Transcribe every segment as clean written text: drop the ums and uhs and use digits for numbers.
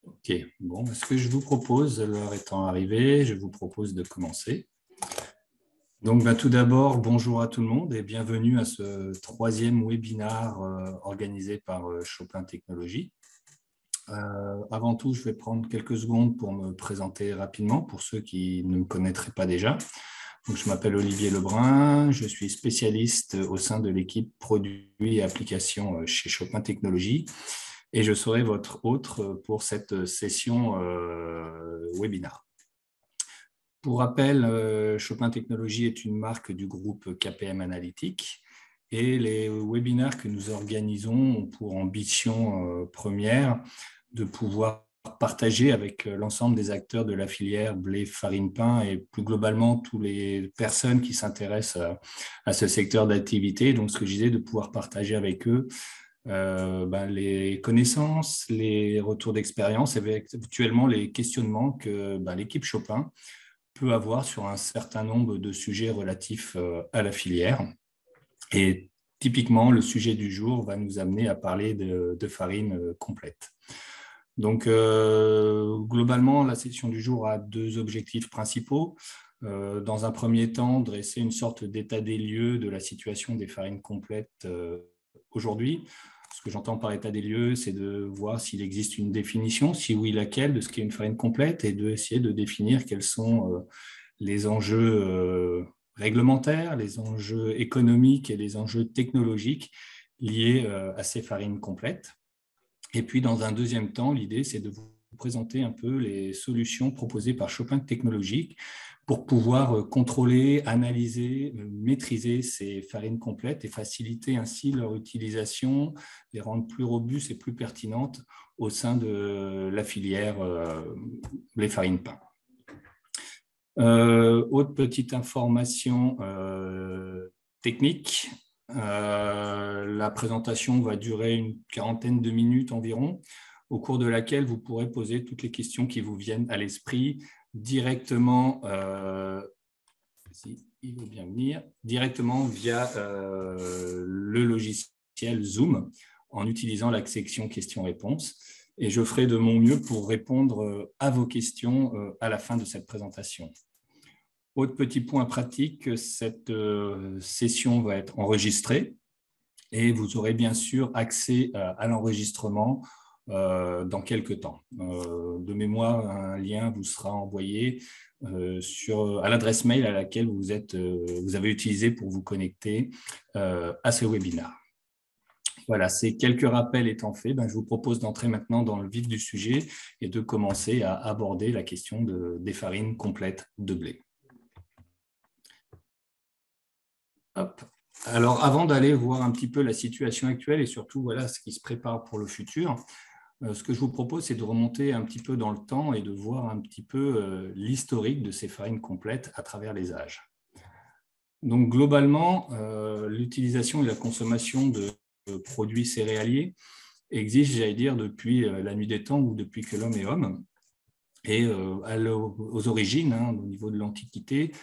Ok, bon, ce que je vous propose, l'heure étant arrivée, je vous propose de commencer. Donc, tout d'abord, bonjour à tout le monde et bienvenue à ce troisième webinaire organisé par Chopin Technologies. Avant tout, je vais prendre quelques secondes pour me présenter rapidement pour ceux qui ne me connaîtraient pas déjà. Donc, je m'appelle Olivier Lebrun, je suis spécialiste au sein de l'équipe produits et applications chez Chopin Technologies et je serai votre hôte pour cette session webinaire. Pour rappel, Chopin Technologies est une marque du groupe KPM Analytics et les webinaires que nous organisons ont pour ambition première de pouvoir partager avec l'ensemble des acteurs de la filière blé, farine, pain et plus globalement toutes les personnes qui s'intéressent à ce secteur d'activité. Donc, ce que je disais, de pouvoir partager avec eux les connaissances, les retours d'expérience et éventuellement les questionnements que l'équipe Chopin peut avoir sur un certain nombre de sujets relatifs à la filière. Et typiquement, le sujet du jour va nous amener à parler de farine complète. Donc, globalement, la session du jour a deux objectifs principaux. Dans un premier temps, dresser une sorte d'état des lieux de la situation des farines complètes aujourd'hui. Ce que j'entends par état des lieux, c'est de voir s'il existe une définition, si oui, laquelle, de ce qu'est une farine complète, et d'essayer de définir quels sont les enjeux réglementaires, les enjeux économiques et les enjeux technologiques liés à ces farines complètes. Et puis, dans un deuxième temps, l'idée, c'est de vous présenter un peu les solutions proposées par Chopin Technologies pour pouvoir contrôler, analyser, maîtriser ces farines complètes et faciliter ainsi leur utilisation, les rendre plus robustes et plus pertinentes au sein de la filière les farines pain. Autre petite information technique, la présentation va durer une quarantaine de minutes environ, au cours de laquelle vous pourrez poser toutes les questions qui vous viennent à l'esprit directement, si il veut bien venir, directement via le logiciel Zoom en utilisant la section questions-réponses. Et je ferai de mon mieux pour répondre à vos questions à la fin de cette présentation. Autre petit point pratique, cette session va être enregistrée et vous aurez bien sûr accès à l'enregistrement dans quelques temps. De mémoire, un lien vous sera envoyé à l'adresse mail à laquelle vous avez utilisé pour vous connecter à ce webinaire. Voilà, ces quelques rappels étant faits, je vous propose d'entrer maintenant dans le vif du sujet et de commencer à aborder la question des farines complètes de blé. Hop. Alors, avant d'aller voir un petit peu la situation actuelle et surtout voilà, ce qui se prépare pour le futur, ce que je vous propose, c'est de remonter un petit peu dans le temps et de voir un petit peu l'historique de ces farines complètes à travers les âges. Donc, globalement, l'utilisation et la consommation de produits céréaliers existe, j'allais dire, depuis la nuit des temps ou depuis que l'homme est homme. Et aux origines, au niveau de l'Antiquité,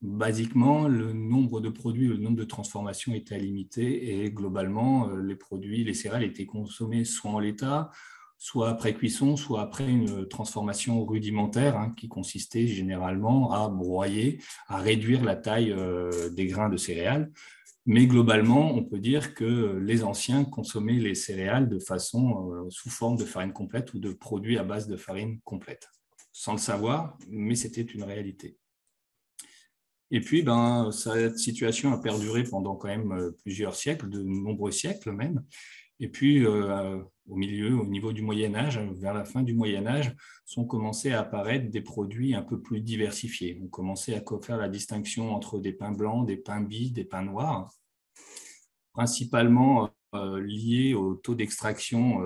basiquement, le nombre de produits, le nombre de transformations était limité et globalement, les céréales étaient consommées soit en l'état, soit après cuisson, soit après une transformation rudimentaire qui consistait généralement à broyer, à réduire la taille des grains de céréales. Mais globalement, on peut dire que les anciens consommaient les céréales de façon sous forme de farine complète ou de produits à base de farine complète, sans le savoir, mais c'était une réalité. Et puis, cette situation a perduré pendant quand même plusieurs siècles, de nombreux siècles même. Et puis, au niveau du Moyen-Âge, vers la fin du Moyen-Âge, sont commencés à apparaître des produits un peu plus diversifiés. On commençait à faire la distinction entre des pains blancs, des pains bis, des pains noirs, principalement liés au taux d'extraction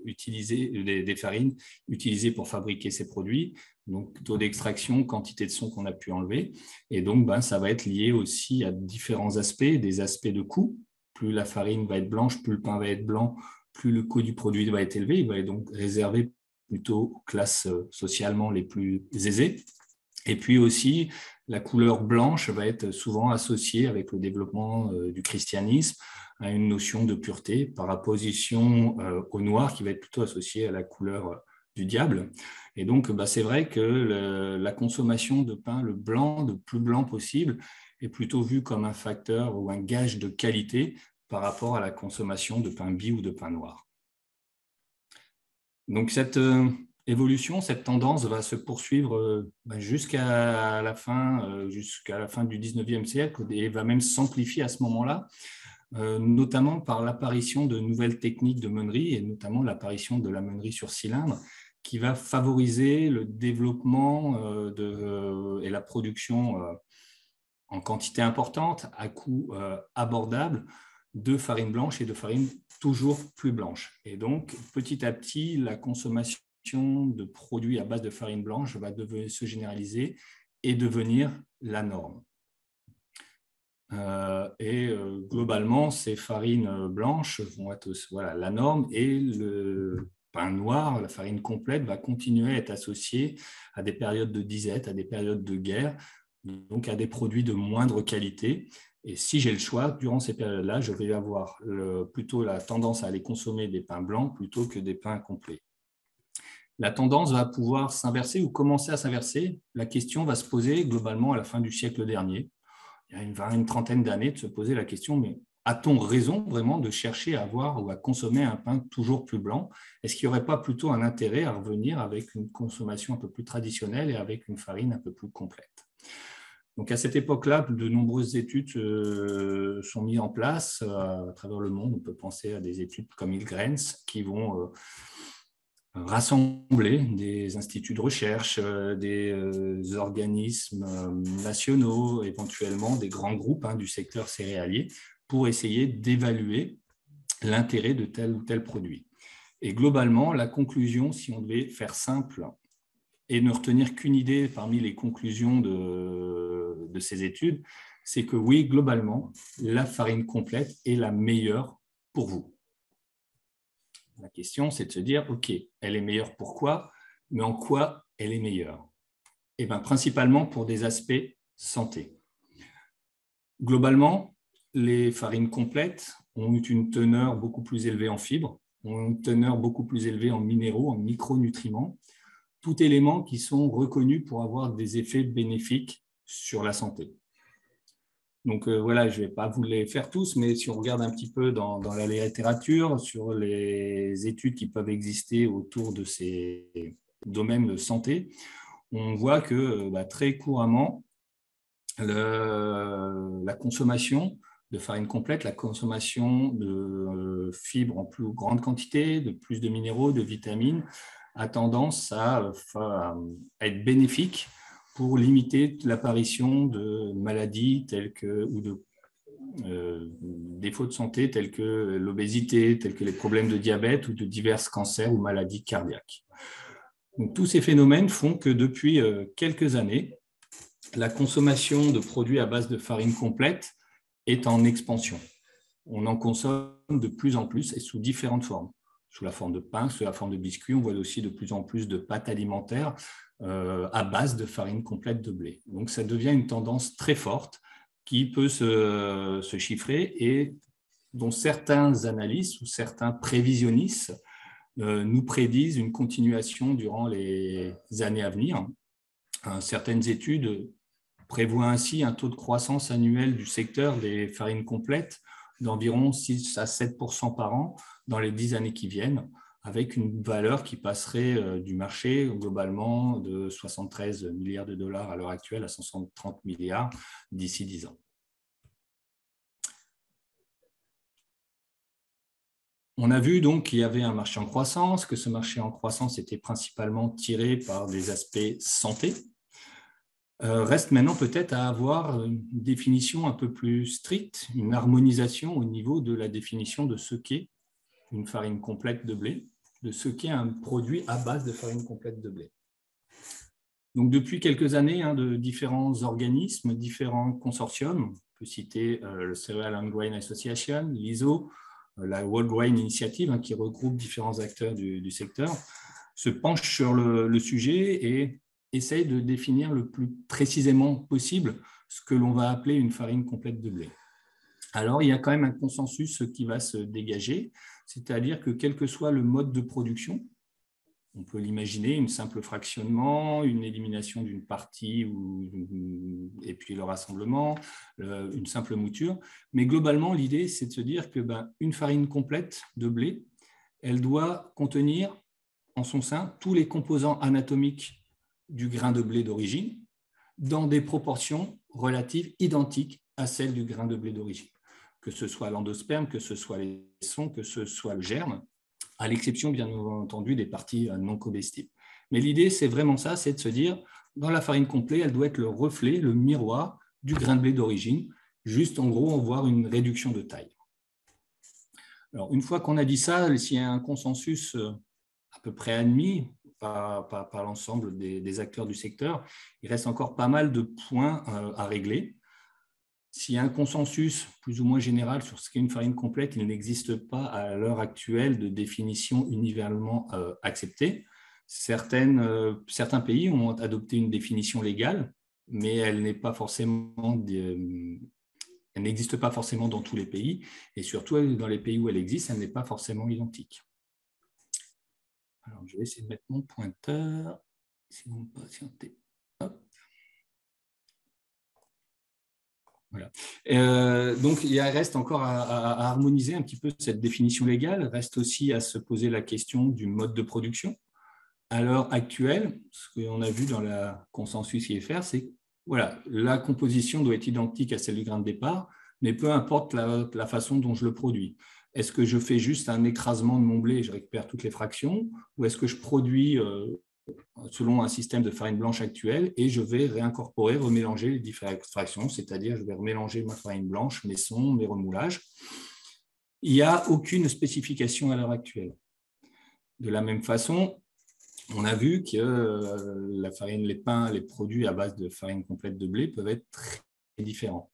des farines utilisées pour fabriquer ces produits. Donc, taux d'extraction, quantité de son qu'on a pu enlever. Et donc, ça va être lié aussi à différents aspects, des aspects de coût. Plus la farine va être blanche, plus le pain va être blanc, plus le coût du produit va être élevé. Il va être donc réservé plutôt aux classes socialement les plus aisées. Et puis aussi, la couleur blanche va être souvent associée avec le développement du christianisme, à une notion de pureté par opposition au noir qui va être plutôt associé à la couleur du diable. Et donc, c'est vrai que la consommation de pain, le blanc, le plus blanc possible, est plutôt vu comme un facteur ou un gage de qualité par rapport à la consommation de pain bi ou de pain noir. Donc, cette évolution, cette tendance va se poursuivre jusqu'à la fin du 19e siècle et va même s'amplifier à ce moment-là, notamment par l'apparition de nouvelles techniques de meunerie et notamment l'apparition de la meunerie sur cylindre qui va favoriser le développement et la production en quantité importante, à coût abordable, de farine blanche et de farine toujours plus blanche. Et donc, petit à petit, la consommation de produits à base de farine blanche va se généraliser et devenir la norme. Globalement, ces farines blanches vont être la norme et le pain noir, la farine complète, va continuer à être associée à des périodes de disette, à des périodes de guerre, donc à des produits de moindre qualité. Et si j'ai le choix, durant ces périodes-là, je vais avoir plutôt la tendance à aller consommer des pains blancs plutôt que des pains complets. La tendance va pouvoir s'inverser ou commencer à s'inverser. La question va se poser globalement à la fin du siècle dernier. Il y a une trentaine d'années, de se poser la question, mais a-t-on raison vraiment de chercher à avoir ou à consommer un pain toujours plus blanc? Est-ce qu'il n'y aurait pas plutôt un intérêt à revenir avec une consommation un peu plus traditionnelle et avec une farine un peu plus complète? Donc à cette époque-là, de nombreuses études sont mises en place à travers le monde. On peut penser à des études comme Milgrenz qui vont rassembler des instituts de recherche, des organismes nationaux, éventuellement des grands groupes du secteur céréalier pour essayer d'évaluer l'intérêt de tel ou tel produit. Et globalement, la conclusion, si on devait faire simple et ne retenir qu'une idée parmi les conclusions de ces études, c'est que oui, globalement, la farine complète est la meilleure pour vous. La question, c'est de se dire, OK, elle est meilleure pourquoi, mais en quoi elle est meilleure? Eh bien, principalement pour des aspects santé. Globalement, les farines complètes ont une teneur beaucoup plus élevée en fibres, ont une teneur beaucoup plus élevée en minéraux, en micronutriments, tous éléments qui sont reconnus pour avoir des effets bénéfiques sur la santé. Donc voilà, je ne vais pas vous les faire tous, mais si on regarde un petit peu dans la littérature, sur les études qui peuvent exister autour de ces domaines de santé, on voit que très couramment, la consommation de farine complète, la consommation de fibres en plus grande quantité, de plus de minéraux, de vitamines, a tendance à être bénéfique pour limiter l'apparition de maladies telles que, ou de défauts de santé tels que l'obésité, tels que les problèmes de diabète ou de divers cancers ou maladies cardiaques. Donc, tous ces phénomènes font que depuis quelques années, la consommation de produits à base de farine complète est en expansion. On en consomme de plus en plus et sous différentes formes. Sous la forme de pain, sous la forme de biscuits, on voit aussi de plus en plus de pâtes alimentaires à base de farine complète de blé. Donc, ça devient une tendance très forte qui peut se chiffrer et dont certains analystes ou certains prévisionnistes nous prédisent une continuation durant les années à venir. Certaines études prévoient ainsi un taux de croissance annuel du secteur des farines complètes d'environ 6 à 7% par an dans les 10 années qui viennent, avec une valeur qui passerait du marché globalement de 73 milliards de dollars à l'heure actuelle à 130 milliards d'ici 10 ans. On a vu donc qu'il y avait un marché en croissance, que ce marché en croissance était principalement tiré par des aspects santé. Reste maintenant peut-être à avoir une définition un peu plus stricte, une harmonisation au niveau de la définition de ce qu'est une farine complète de blé, de ce qu'est un produit à base de farine complète de blé. Donc, depuis quelques années, de différents organismes, différents consortiums, on peut citer le Cereal and Grain Association, l'ISO, la World Grain Initiative, qui regroupe différents acteurs du secteur, se penchent sur le sujet et essaye de définir le plus précisément possible ce que l'on va appeler une farine complète de blé. alors il y a quand même un consensus qui va se dégager, c'est-à-dire que quel que soit le mode de production, on peut l'imaginer, une simple fractionnement, une élimination d'une partie et puis le rassemblement, une simple mouture. Mais globalement, l'idée, c'est de se dire que une farine complète de blé, elle doit contenir en son sein tous les composants anatomiques du grain de blé d'origine dans des proportions relatives identiques à celles du grain de blé d'origine. Que ce soit l'endosperme, que ce soit les sons, que ce soit le germe, à l'exception, bien entendu, des parties non comestibles. Mais l'idée, c'est vraiment ça, c'est de se dire, dans la farine complète, elle doit être le reflet, le miroir du grain de blé d'origine. Juste, en gros, on voit une réduction de taille. Alors, une fois qu'on a dit ça, s'il y a un consensus à peu près admis par l'ensemble des acteurs du secteur, il reste encore pas mal de points à régler. S'il y a un consensus plus ou moins général sur ce qu'est une farine complète, il n'existe pas à l'heure actuelle de définition universellement acceptée. Certains pays ont adopté une définition légale, mais elle n'existe pas forcément dans tous les pays, et surtout dans les pays où elle existe, elle n'est pas forcément identique. Alors, je vais essayer de mettre mon pointeur, si vous me patientez. Hop. Voilà. Donc, il reste encore à harmoniser un petit peu cette définition légale. Il reste aussi à se poser la question du mode de production. À l'heure actuelle, ce qu'on a vu dans la consensus IFR, c'est que voilà, la composition doit être identique à celle du grain de départ, mais peu importe la façon dont je le produis. Est-ce que je fais juste un écrasement de mon blé et je récupère toutes les fractions, ou est-ce que je produis selon un système de farine blanche actuel, et je vais réincorporer, remélanger les différentes fractions, c'est-à-dire je vais remélanger ma farine blanche, mes sons, mes remoulages. Il n'y a aucune spécification à l'heure actuelle. De la même façon, on a vu que la farine, les pains, les produits à base de farine complète de blé peuvent être très différents.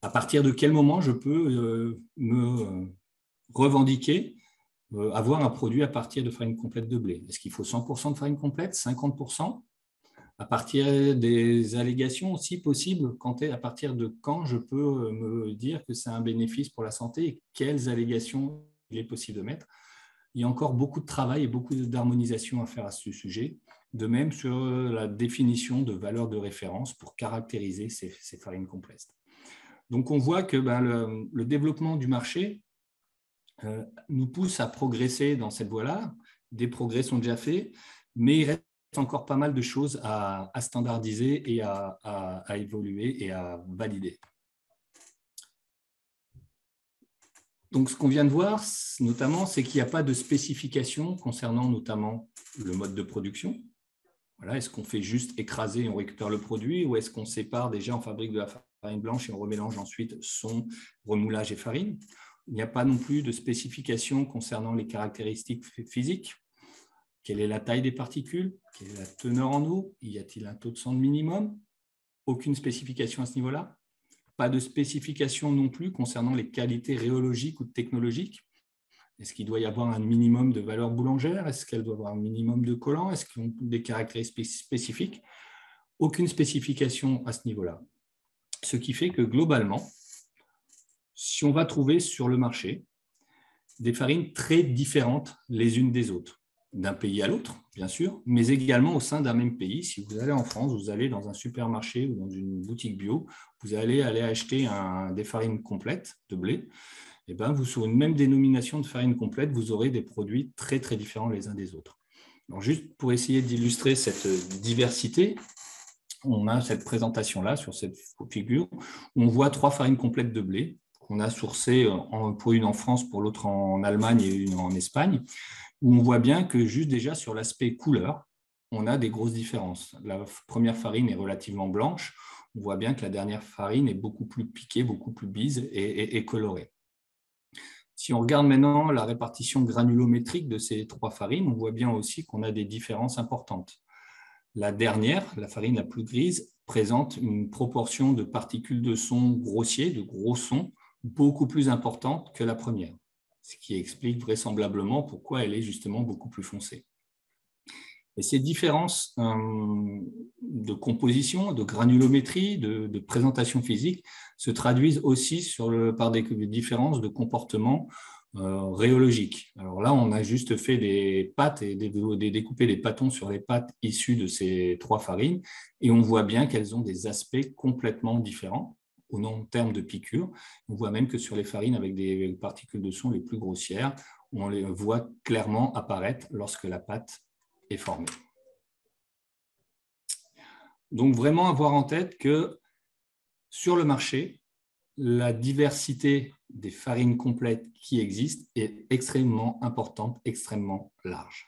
À partir de quel moment je peux me revendiquer avoir un produit à partir de farine complète de blé? Est-ce qu'il faut 100% de farine complète, 50%? À partir des allégations aussi possibles, à partir de quand je peux me dire que c'est un bénéfice pour la santé et quelles allégations il est possible de mettre? Il y a encore beaucoup de travail et beaucoup d'harmonisation à faire à ce sujet, de même sur la définition de valeurs de référence pour caractériser ces farines complètes. Donc on voit que le développement du marché nous pousse à progresser dans cette voie-là. Des progrès sont déjà faits, mais il reste encore pas mal de choses à standardiser et à évoluer et à valider. Donc, ce qu'on vient de voir, notamment, c'est qu'il n'y a pas de spécification concernant notamment le mode de production. Voilà, est-ce qu'on fait juste écraser et on récupère le produit, ou est-ce qu'on sépare déjà, on fabrique de la farine blanche et on remélange ensuite son remoulage et farine? Il n'y a pas non plus de spécification concernant les caractéristiques physiques. Quelle est la taille des particules? Quelle est la teneur en eau? Y a-t-il un taux de cendre minimum? Aucune spécification à ce niveau-là. Pas de spécification non plus concernant les qualités rhéologiques ou technologiques. Est-ce qu'il doit y avoir un minimum de valeur boulangère? Est-ce qu'elle doit avoir un minimum de collant? Est-ce qu'ils ont des caractéristiques spécifiques? Aucune spécification à ce niveau-là. Ce qui fait que globalement, si on va trouver sur le marché des farines très différentes les unes des autres, d'un pays à l'autre, bien sûr, mais également au sein d'un même pays. Si vous allez en France, vous allez dans un supermarché ou dans une boutique bio, vous allez aller acheter des farines complètes de blé, et vous, sur une même dénomination de farine complète, vous aurez des produits très, très différents les uns des autres. Alors, juste pour essayer d'illustrer cette diversité, on a cette présentation-là sur cette figure où on voit 3 farines complètes de blé qu'on a sourcées pour une en France, pour l'autre en Allemagne et une en Espagne, où on voit bien que juste déjà sur l'aspect couleur, on a des grosses différences. La première farine est relativement blanche. On voit bien que la dernière farine est beaucoup plus piquée, beaucoup plus bise et colorée. Si on regarde maintenant la répartition granulométrique de ces 3 farines, on voit bien aussi qu'on a des différences importantes. La dernière, la farine la plus grise, présente une proportion de particules de son grossiers, de gros sons, beaucoup plus importante que la première, ce qui explique vraisemblablement pourquoi elle est justement beaucoup plus foncée. Et ces différences de composition, de granulométrie, de présentation physique se traduisent aussi par des différences de comportement rhéologique. Alors là, on a juste fait des pâtes et découpé des pâtons sur les pâtes issues de ces 3 farines, et on voit bien qu'elles ont des aspects complètement différents en termes de piqûres. On voit même que sur les farines avec des particules de son les plus grossières, on les voit clairement apparaître lorsque la pâte est formée. Donc vraiment avoir en tête que sur le marché, la diversité des farines complètes qui existent est extrêmement importante, extrêmement large.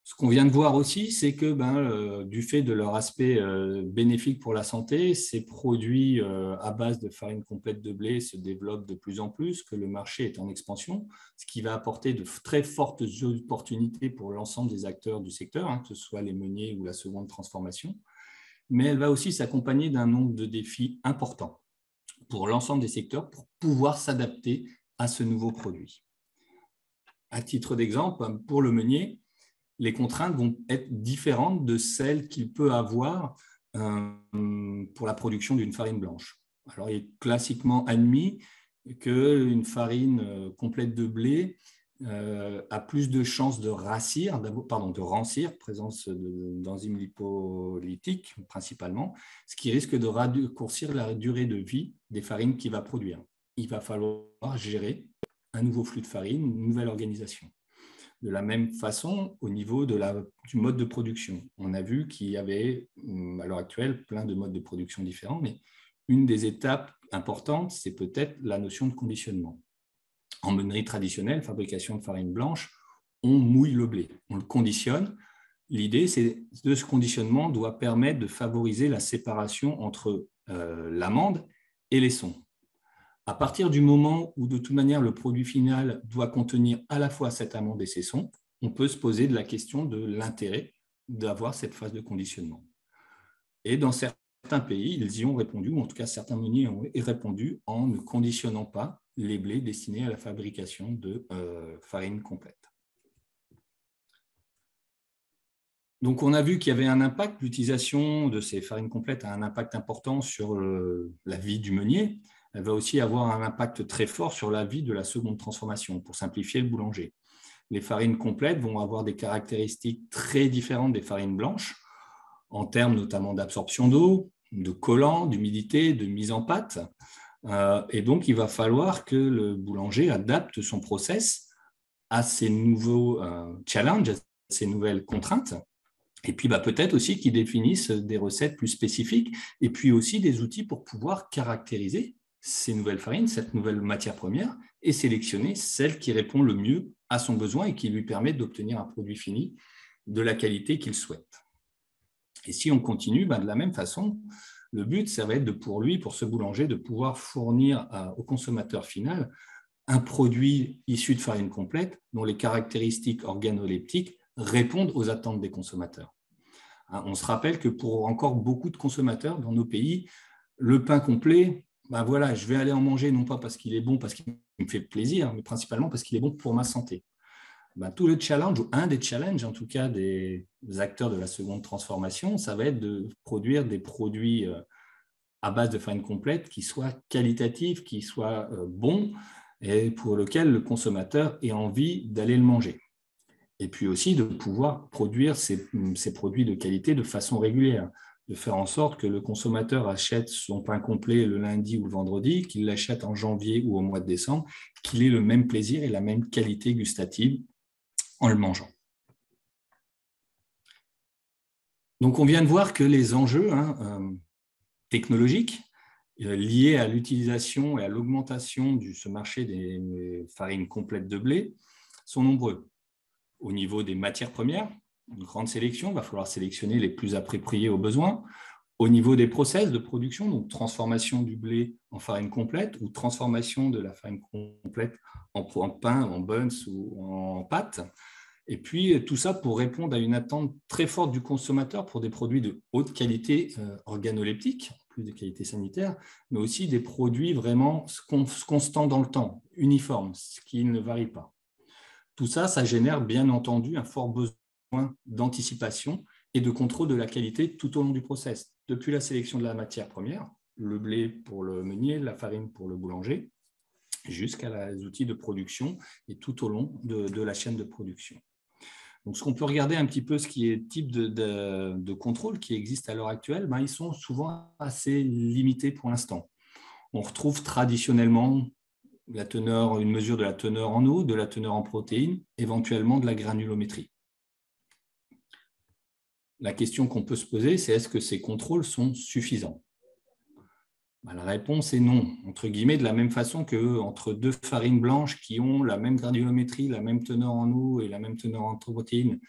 Ce qu'on vient de voir aussi, c'est que du fait de leur aspect bénéfique pour la santé, ces produits à base de farine complète de blé se développent de plus en plus, que le marché est en expansion, ce qui va apporter de très fortes opportunités pour l'ensemble des acteurs du secteur, que ce soit les meuniers ou la seconde transformation. Mais elle va aussi s'accompagner d'un nombre de défis importants pour l'ensemble des secteurs pour pouvoir s'adapter à ce nouveau produit. À titre d'exemple, pour le meunier, les contraintes vont être différentes de celles qu'il peut avoir pour la production d'une farine blanche. Alors, il est classiquement admis qu'une farine complète de blé a plus de chances de rancir, présence d'enzymes lipolytiques principalement, ce qui risque de raccourcir la durée de vie des farines qu'il va produire. Il va falloir gérer un nouveau flux de farine, une nouvelle organisation. De la même façon, au niveau du mode de production, on a vu qu'il y avait à l'heure actuelle plein de modes de production différents, mais une des étapes importantes, c'est peut-être la notion de conditionnement. En meunerie traditionnelle, fabrication de farine blanche, on mouille le blé, on le conditionne. L'idée, c'est que ce conditionnement doit permettre de favoriser la séparation entre l'amande et les sons. À partir du moment où, de toute manière, le produit final doit contenir à la fois cette amande et ces sons, on peut se poser de la question de l'intérêt d'avoir cette phase de conditionnement. Et dans certains pays, ils y ont répondu, ou en tout cas certains meuniers ont répondu en ne conditionnant pas les blés destinés à la fabrication de farine complète. Donc, on a vu qu'il y avait un impact, l'utilisation de ces farines complètes a un impact important sur la vie du meunier. Elle va aussi avoir un impact très fort sur la vie de la seconde transformation, pour simplifier le boulanger. Les farines complètes vont avoir des caractéristiques très différentes des farines blanches, en termes notamment d'absorption d'eau, de collant, d'humidité, de mise en pâte. Et donc, il va falloir que le boulanger adapte son process à ces nouveaux challenges, à ces nouvelles contraintes. Et puis, peut-être aussi qu'il définisse des recettes plus spécifiques et puis aussi des outils pour pouvoir caractériser ces nouvelles farines, cette nouvelle matière première, et sélectionner celle qui répond le mieux à son besoin et qui lui permet d'obtenir un produit fini de la qualité qu'il souhaite. Et si on continue, de la même façon, le but, ça va être pour ce boulanger, de pouvoir fournir au consommateur final un produit issu de farine complète dont les caractéristiques organoleptiques répondent aux attentes des consommateurs. On se rappelle que pour encore beaucoup de consommateurs dans nos pays, le pain complet, je vais aller en manger non pas parce qu'il est bon, parce qu'il me fait plaisir, mais principalement parce qu'il est bon pour ma santé. Tout le challenge, ou un des challenges en tout cas des acteurs de la seconde transformation, ça va être de produire des produits à base de farine complète qui soient qualitatifs, qui soient bons et pour lesquels le consommateur ait envie d'aller le manger. Et puis aussi de pouvoir produire ces produits de qualité de façon régulière, de faire en sorte que le consommateur achète son pain complet le lundi ou le vendredi, qu'il l'achète en janvier ou au mois de décembre, qu'il ait le même plaisir et la même qualité gustative en le mangeant. Donc, on vient de voir que les enjeux technologiques liés à l'utilisation et à l'augmentation de ce marché des farines complètes de blé sont nombreux. Au niveau des matières premières, une grande sélection, il va falloir sélectionner les plus appropriées aux besoins. Au niveau des process de production, donc transformation du blé en farine complète ou transformation de la farine complète en pain, en buns ou en pâte. Et puis, tout ça pour répondre à une attente très forte du consommateur pour des produits de haute qualité organoleptique, plus de qualité sanitaire, mais aussi des produits vraiment constants dans le temps, uniformes, ce qui ne varie pas. Tout ça, ça génère bien entendu un fort besoin d'anticipation et de contrôle de la qualité tout au long du process, depuis la sélection de la matière première, le blé pour le meunier, la farine pour le boulanger, jusqu'à les outils de production et tout au long de la chaîne de production. Donc, ce qu'on peut regarder un petit peu, ce qui est type de contrôle qui existe à l'heure actuelle, ils sont souvent assez limités pour l'instant. On retrouve traditionnellement une mesure de la teneur en eau, de la teneur en protéines, éventuellement de la granulométrie. La question qu'on peut se poser, c'est est-ce que ces contrôles sont suffisants ? La réponse est non, entre guillemets, de la même façon qu'entre deux farines blanches qui ont la même granulométrie, la même teneur en eau et la même teneur en protéines,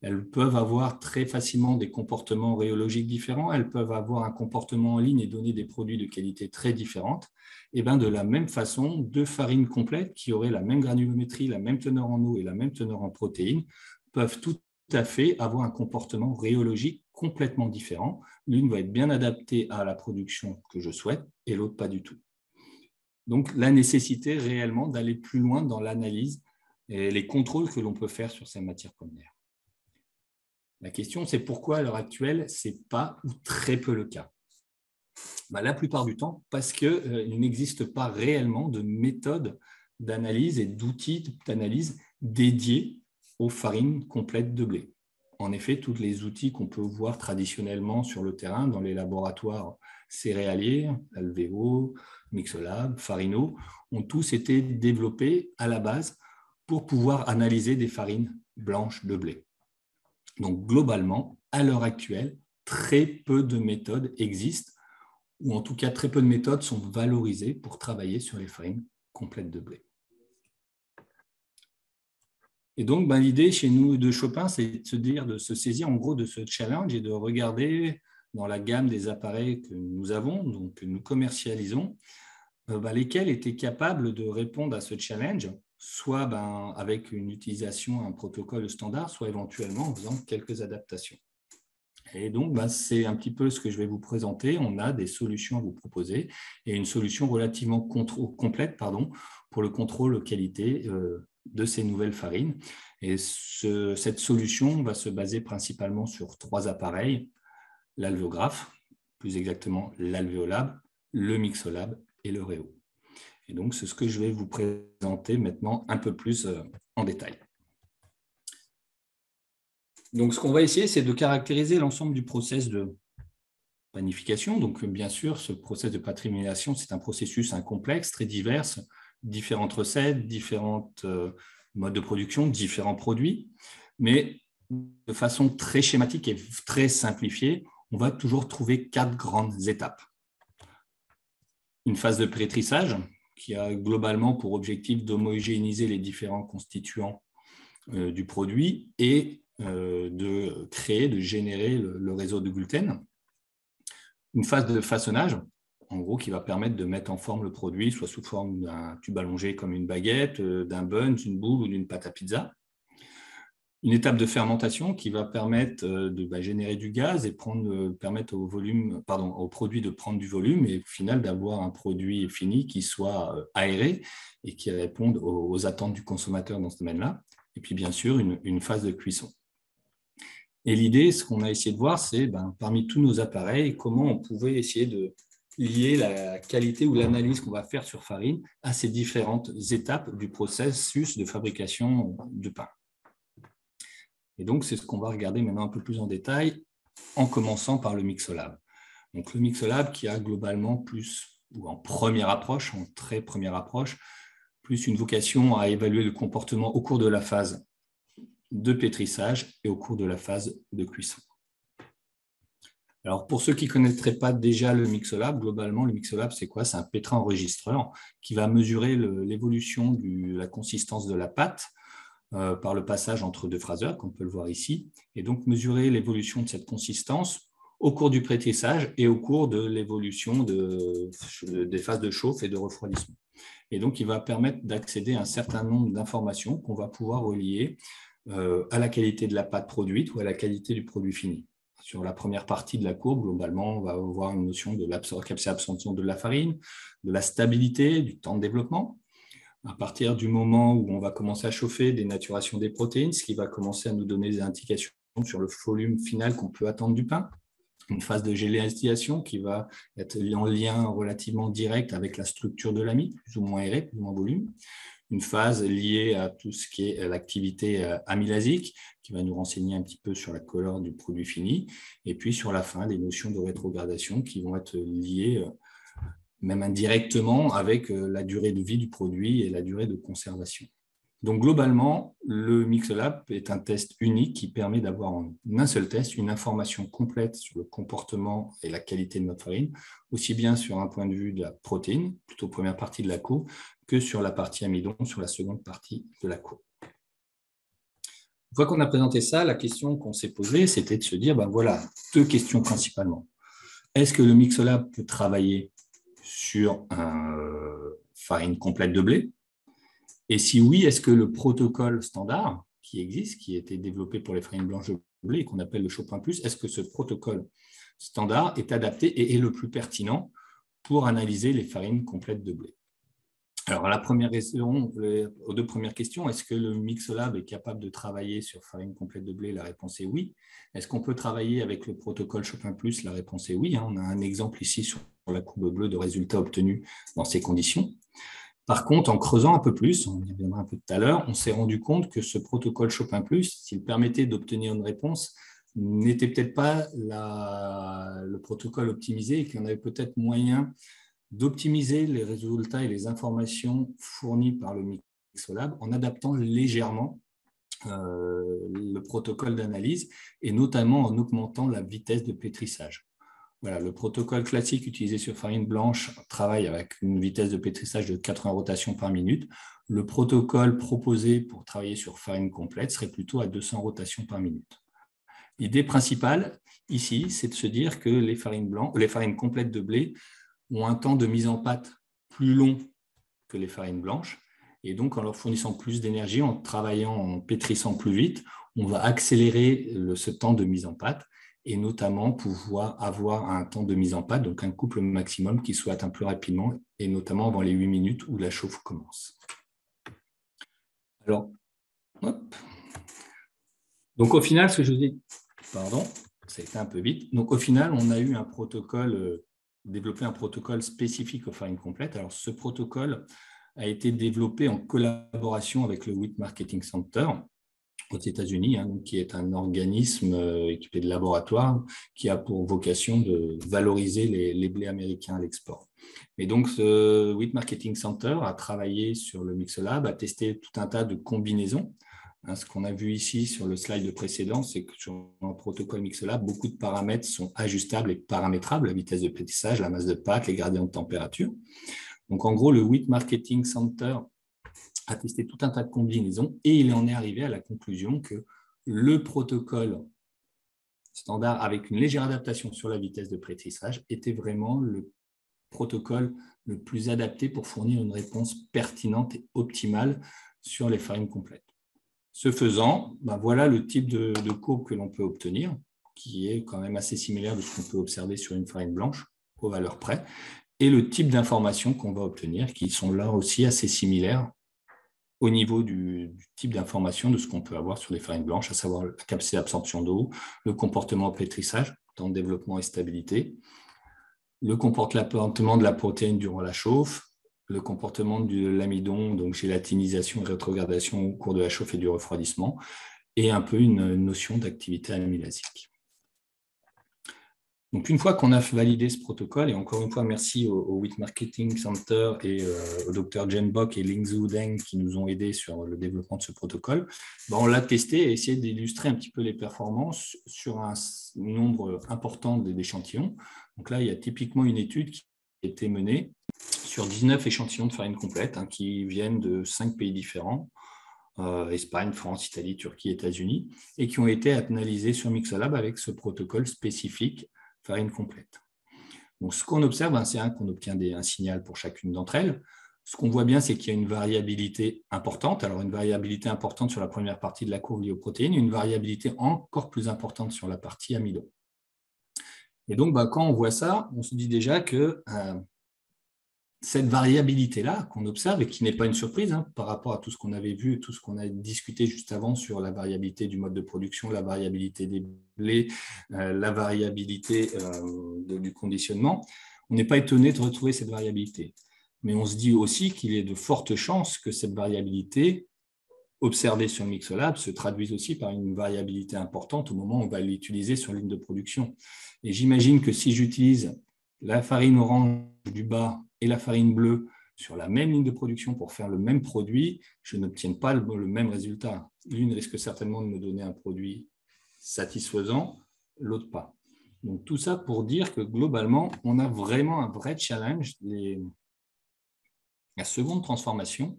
elles peuvent avoir très facilement des comportements rhéologiques différents, elles peuvent avoir un comportement en ligne et donner des produits de qualité très différentes. Et bien de la même façon, deux farines complètes qui auraient la même granulométrie, la même teneur en eau et la même teneur en protéines peuvent tout à fait avoir un comportement rhéologique complètement différent. L'une va être bien adaptée à la production que je souhaite et l'autre pas du tout. Donc la nécessité réellement d'aller plus loin dans l'analyse et les contrôles que l'on peut faire sur ces matières premières. La question, c'est pourquoi à l'heure actuelle, ce n'est pas ou très peu le cas. La plupart du temps, parce qu'il n'existe pas réellement de méthode d'analyse et d'outils d'analyse dédiés aux farines complètes de blé. En effet, tous les outils qu'on peut voir traditionnellement sur le terrain, dans les laboratoires céréaliers, Alvéo, Mixolab, Farino, ont tous été développés à la base pour pouvoir analyser des farines blanches de blé. Donc, globalement, à l'heure actuelle, très peu de méthodes existent, ou en tout cas, très peu de méthodes sont valorisées pour travailler sur les farines complètes de blé. Et donc, l'idée chez nous de Chopin, c'est de se saisir en gros de ce challenge et de regarder dans la gamme des appareils que nous avons, donc que nous commercialisons, lesquels étaient capables de répondre à ce challenge, soit avec une utilisation, un protocole standard, soit éventuellement en faisant quelques adaptations. Et donc, c'est un petit peu ce que je vais vous présenter. On a des solutions à vous proposer et une solution relativement complète pour le contrôle qualité de ces nouvelles farines. Et cette solution va se baser principalement sur 3 appareils, l'alvéographe, plus exactement l'alvéolab, le mixolab et le réo. Et donc, c'est ce que je vais vous présenter maintenant un peu plus en détail. Donc, ce qu'on va essayer, c'est de caractériser l'ensemble du process de panification. Donc, bien sûr, ce process de patrimonialisation, c'est un processus complexe, très divers, différentes recettes, différents modes de production, différents produits. Mais de façon très schématique et très simplifiée, on va toujours trouver 4 grandes étapes. Une phase de pétrissage qui a globalement pour objectif d'homogénéiser les différents constituants du produit et de créer, de générer le réseau de gluten. Une phase de façonnage, en gros, qui va permettre de mettre en forme le produit, soit sous forme d'un tube allongé comme une baguette, d'un bun, d'une boule ou d'une pâte à pizza. Une étape de fermentation qui va permettre de générer du gaz et permettre au produit de prendre du volume et au final d'avoir un produit fini qui soit aéré et qui réponde aux attentes du consommateur dans ce domaine-là. Et puis, bien sûr, une phase de cuisson. Et l'idée, ce qu'on a essayé de voir, c'est parmi tous nos appareils, comment on pouvait essayer de lier la qualité ou l'analyse qu'on va faire sur farine à ces différentes étapes du processus de fabrication de pain. Et donc, c'est ce qu'on va regarder maintenant un peu plus en détail, en commençant par le Mixolab. Donc, le Mixolab qui a globalement plus, ou en première approche, en très première approche, plus une vocation à évaluer le comportement au cours de la phase de pétrissage et au cours de la phase de cuisson. Alors, pour ceux qui ne connaîtraient pas déjà le Mixolab, globalement, le Mixolab, c'est quoi? C'est un pétrin-enregistreur qui va mesurer l'évolution de la consistance de la pâte par le passage entre 2 phraseurs, comme on peut le voir ici, et donc mesurer l'évolution de cette consistance au cours du pétrissage et au cours de l'évolution des phases de chauffe et de refroidissement. Et donc, il va permettre d'accéder à un certain nombre d'informations qu'on va pouvoir relier à la qualité de la pâte produite ou à la qualité du produit fini. Sur la première partie de la courbe, globalement, on va avoir une notion de capacité d'absorption de la farine, de la stabilité, du temps de développement. À partir du moment où on va commencer à chauffer, dénaturation des protéines, ce qui va commencer à nous donner des indications sur le volume final qu'on peut attendre du pain. Une phase de gélification qui va être en lien relativement direct avec la structure de l'amide, plus ou moins aéré, plus ou moins volume. Une phase liée à tout ce qui est l'activité amylasique, qui va nous renseigner un petit peu sur la couleur du produit fini, et puis sur la fin, des notions de rétrogradation qui vont être liées même indirectement avec la durée de vie du produit et la durée de conservation. Donc globalement, le Mixolab est un test unique qui permet d'avoir en un seul test une information complète sur le comportement et la qualité de notre farine, aussi bien sur un point de vue de la protéine, plutôt première partie de la cour, que sur la partie amidon, sur la seconde partie de la cour. Une fois qu'on a présenté ça, la question qu'on s'est posée, c'était de se dire, ben voilà, deux questions principalement. Est-ce que le Mixolab peut travailler sur une farine complète de blé? Et si oui, est-ce que le protocole standard qui existe, qui a été développé pour les farines blanches de blé et qu'on appelle le Chopin Plus, est-ce que ce protocole standard est adapté et est le plus pertinent pour analyser les farines complètes de blé? Alors, la première question, aux deux premières questions, est-ce que le Mixolab est capable de travailler sur farine complète de blé? La réponse est oui. Est-ce qu'on peut travailler avec le protocole Chopin Plus? La réponse est oui. On a un exemple ici sur la courbe bleue de résultats obtenus dans ces conditions. Par contre, en creusant un peu plus, on y reviendra un peu tout à l'heure, on s'est rendu compte que ce protocole Chopin Plus, s'il permettait d'obtenir une réponse, n'était peut-être pas le protocole optimisé et qu'il y en avait peut-être moyen d'optimiser les résultats et les informations fournies par le Mixolab en adaptant légèrement le protocole d'analyse et notamment en augmentant la vitesse de pétrissage. Voilà, le protocole classique utilisé sur farine blanche travaille avec une vitesse de pétrissage de 80 rotations par minute. Le protocole proposé pour travailler sur farine complète serait plutôt à 200 rotations par minute. L'idée principale ici, c'est de se dire que les farines complètes de blé ont un temps de mise en pâte plus long que les farines blanches. Et donc, en leur fournissant plus d'énergie, en travaillant, en pétrissant plus vite, on va accélérer ce temps de mise en pâte et notamment pouvoir avoir un temps de mise en pâte, donc un couple maximum qui soit atteint plus rapidement, et notamment avant les 8 minutes où la chauffe commence. Alors, hop. Donc au final, ce que je dis, pardon, ça a été un peu vite. Donc au final, on a eu un protocole, développé un protocole spécifique aux farines complètes. Alors ce protocole a été développé en collaboration avec le Wheat Marketing Center aux États-Unis, qui est un organisme équipé de laboratoire qui a pour vocation de valoriser les blés américains à l'export. Et donc, ce Wheat Marketing Center a travaillé sur le Mixolab, a testé tout un tas de combinaisons. Ce qu'on a vu ici sur le slide précédent, c'est que sur un protocole Mixolab, beaucoup de paramètres sont ajustables et paramétrables, la vitesse de pétrissage, la masse de pâte, les gradients de température. Donc, en gros, le Wheat Marketing Center a testé tout un tas de combinaisons et il en est arrivé à la conclusion que le protocole standard avec une légère adaptation sur la vitesse de pétrissage était vraiment le protocole le plus adapté pour fournir une réponse pertinente et optimale sur les farines complètes. Ce faisant, voilà le type de courbe que l'on peut obtenir, qui est quand même assez similaire de ce qu'on peut observer sur une farine blanche, aux valeurs près, et le type d'informations qu'on va obtenir, qui sont là aussi assez similaires au niveau du type d'information de ce qu'on peut avoir sur les farines blanches, à savoir la capacité d'absorption d'eau, le comportement au pétrissage, temps de développement et stabilité, le comportement de la protéine durant la chauffe, le comportement de l'amidon, donc gélatinisation et rétrogradation au cours de la chauffe et du refroidissement, et un peu une notion d'activité amylasique. Donc, une fois qu'on a validé ce protocole, et encore une fois, merci au Wheat Marketing Center et au Dr. Jen Bock et Lingzhu Deng qui nous ont aidés sur le développement de ce protocole, on l'a testé et essayé d'illustrer un petit peu les performances sur un nombre important d'échantillons. Donc là, il y a typiquement une étude qui a été menée sur 19 échantillons de farine complète qui viennent de 5 pays différents, Espagne, France, Italie, Turquie, États-Unis, et qui ont été analysés sur Mixolab avec ce protocole spécifique farine complète. Donc, ce qu'on observe, c'est qu'on obtient un signal pour chacune d'entre elles. Ce qu'on voit bien, c'est qu'il y a une variabilité importante. Alors, une variabilité importante sur la première partie de la courbe liée aux protéines, une variabilité encore plus importante sur la partie amidon. Et donc, quand on voit ça, on se dit déjà que cette variabilité-là qu'on observe et qui n'est pas une surprise par rapport à tout ce qu'on avait vu, tout ce qu'on a discuté juste avant sur la variabilité du mode de production, la variabilité des blés, la variabilité du conditionnement, on n'est pas étonné de retrouver cette variabilité. Mais on se dit aussi qu'il y a de fortes chances que cette variabilité observée sur le Mixolab se traduise aussi par une variabilité importante au moment où on va l'utiliser sur ligne de production. Et j'imagine que si j'utilise la farine orange du bas et la farine bleue sur la même ligne de production pour faire le même produit, je n'obtiens pas le même résultat. L'une risque certainement de me donner un produit satisfaisant, l'autre pas. Donc tout ça pour dire que globalement, on a vraiment un vrai challenge. La seconde transformation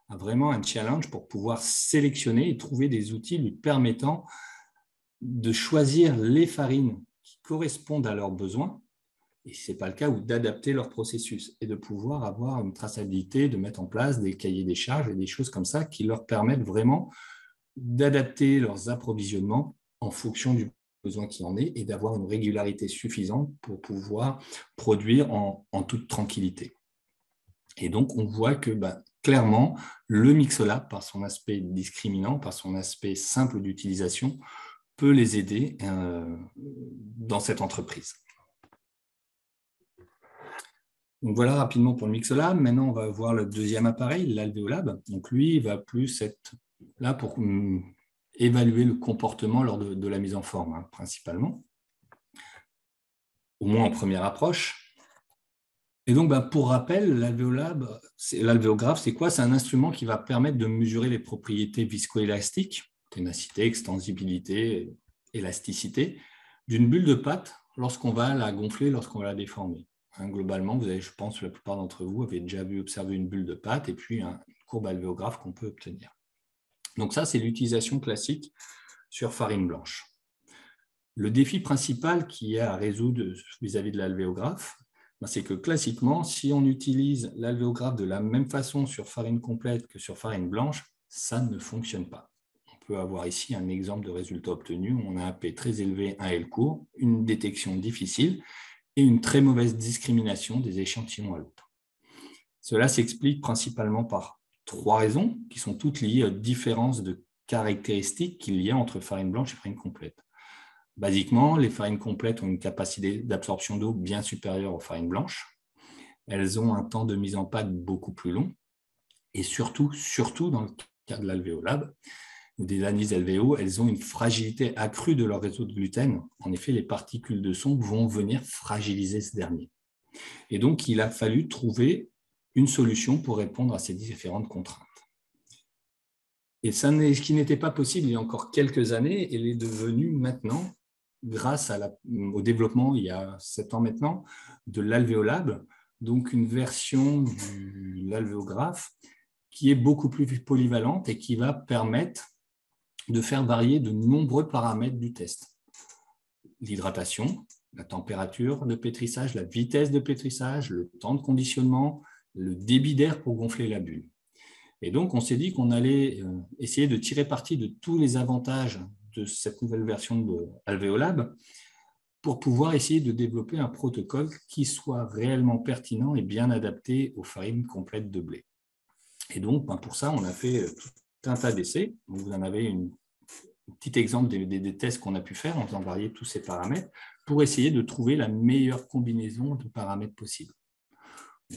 a vraiment un challenge pour pouvoir sélectionner et trouver des outils lui permettant de choisir les farines qui correspondent à leurs besoins, et ce n'est pas le cas, ou d'adapter leur processus et de pouvoir avoir une traçabilité, de mettre en place des cahiers des charges et des choses comme ça qui leur permettent vraiment d'adapter leurs approvisionnements en fonction du besoin qui en est et d'avoir une régularité suffisante pour pouvoir produire en toute tranquillité. Et donc, on voit que clairement, le Mixolab, par son aspect discriminant, par son aspect simple d'utilisation, peut les aider dans cette entreprise. Donc voilà rapidement pour le Mixolab. Maintenant, on va voir le deuxième appareil, l'Alvéolab. Donc lui, il va plus être là pour évaluer le comportement lors de la mise en forme, principalement, au moins en première approche. Et donc, pour rappel, l'alvéographe, c'est quoi? C'est un instrument qui va permettre de mesurer les propriétés viscoélastiques, ténacité, extensibilité, élasticité, d'une bulle de pâte lorsqu'on va la gonfler, lorsqu'on va la déformer. Globalement, vous avez, je pense, la plupart d'entre vous avez déjà vu observer une bulle de pâte et puis une courbe alvéographe qu'on peut obtenir. Donc ça, c'est l'utilisation classique sur farine blanche. Le défi principal qu'il y a à résoudre vis-à-vis de l'alvéographe, c'est que classiquement, si on utilise l'alvéographe de la même façon sur farine complète que sur farine blanche, ça ne fonctionne pas. On peut avoir ici un exemple de résultat obtenu où on a un P très élevé, un L court, une détection difficile et une très mauvaise discrimination des échantillons à l'autre. Cela s'explique principalement par 3 raisons qui sont toutes liées aux différences de caractéristiques qu'il y a entre farine blanche et farine complète. Basiquement, les farines complètes ont une capacité d'absorption d'eau bien supérieure aux farines blanches. Elles ont un temps de mise en pâte beaucoup plus long. Et surtout dans le cas de l'alvéolab, ou des anis alvéo, elles ont une fragilité accrue de leur réseau de gluten. En effet, les particules de son vont venir fragiliser ce dernier. Et donc, il a fallu trouver une solution pour répondre à ces différentes contraintes. Et ça, ce qui n'était pas possible il y a encore quelques années, il est devenu maintenant, grâce au développement, il y a 7 ans maintenant, de l'alvéolab, donc une version de l'alvéographe qui est beaucoup plus polyvalente et qui va permettre de faire varier de nombreux paramètres du test. L'hydratation, la température de pétrissage, la vitesse de pétrissage, le temps de conditionnement, le débit d'air pour gonfler la bulle. Et donc, on s'est dit qu'on allait essayer de tirer parti de tous les avantages de cette nouvelle version de Alvéolab pour pouvoir essayer de développer un protocole qui soit réellement pertinent et bien adapté aux farines complètes de blé. Et donc, pour ça, on a fait tout un tas d'essais. Vous en avez un petit exemple des tests qu'on a pu faire en faisant varier tous ces paramètres pour essayer de trouver la meilleure combinaison de paramètres possibles.